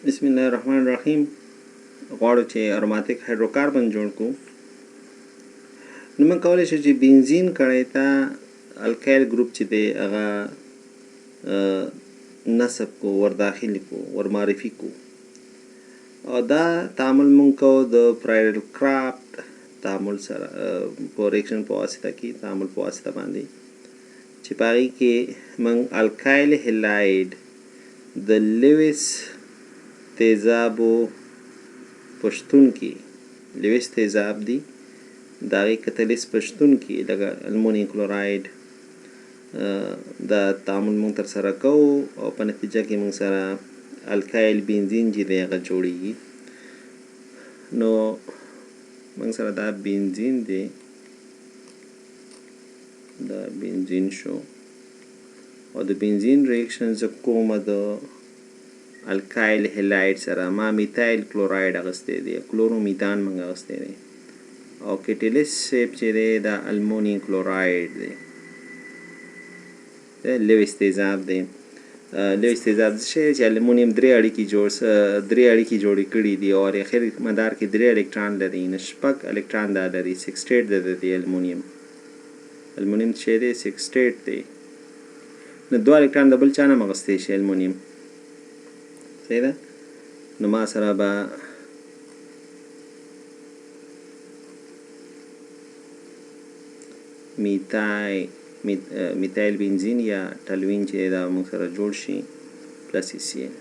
بسم الله الرحمن الرحیم. غواړو چې اروماتیک هایدروکاربن جوړ کړو، نو موږ کولی شو چې بنزین کړی ته الکایل ګروپ چې دی هغه نصب کو، ور داخل کو، ور معرفي کو. او دا تعامل موږ کوو د فرایډل کرافټ تعامل سره په ریاکشن په واسطه کې، تعامل په واسطه باندې چې په هغې کې موږ الکایل هیلاید د لیویس تیزابو پشتون کې، لیویس تیزاب دی د هغې کتلیس پشتون کې لکه المونیم کلوراید دا تعامل موږ ترسره کوو او په نتیجه کې موږ سره الکایل بنزین چې دی هغه جوړیږي. نو موږ سره دا بنزین دی، دا بنزین شو او د بنزین ریاکشن زه کومه د الکایل هیلاید سره ما میتایل کلوراید اغستی دی، کلورومیتان موږ اغستی دی، او کټلیس شیپ چې دی دا المونیم کلوراید دی، لیویس تیزاب دی. لیویس تیزاب څه چې المونیم درې اړیکې جوړې کړي دي او اخر مدار کې 3 الکترون لري، نه 6 الکترون دا لري، 68 دی المونیم چې دی 68 دی، نو 2 الکترون د بل چا نه هم اخیستی شي المونیم. صحیح ده؟ نو ما سره به میتایل بنزین یا ټلوین چې دا موږ سره جوړ شي پلس ECN.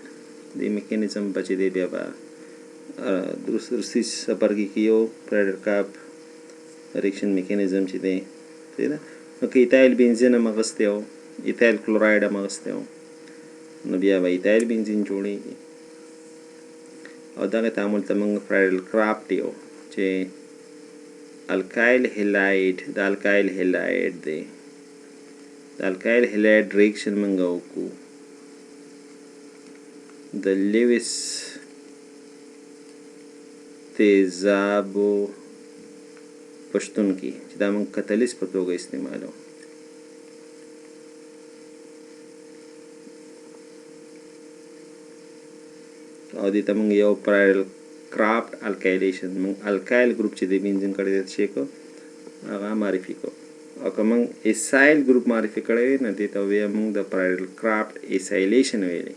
دې میکانیزم به چې دی بیا به درستی څپرکي کې یو فرایډل کرافټ ریاکشن میکانیزم چې دی. صحیح ده؟ نو که ایتایل بنزین هم اخیستی و، ایتایل کلوراید هم اخیستی و، نو بیا به ایتایل بنزین جوړیږي. او دغه تعامل ته موږ فرایډل کرافټ یو چې الکایل هیلاید د الکایل هیلاید دی، د الکایل هیلاید ریاکشن موږ وکړو د لیویس تیزابو پشتون کې چې دا موږ کتلیس په توګه استعمالو. او دې ته موږ یو فرایډل کرافټ الکایلیشن، موږ الکایل ګروپ چې دی بنزین کړی دی څه کو هغه معرفي کو، او که موږ ایسایل ګروپ معرفي کړی وي نو دې ته وایو موږ د فرایډل کرافټ ایسایلیشن ویلی.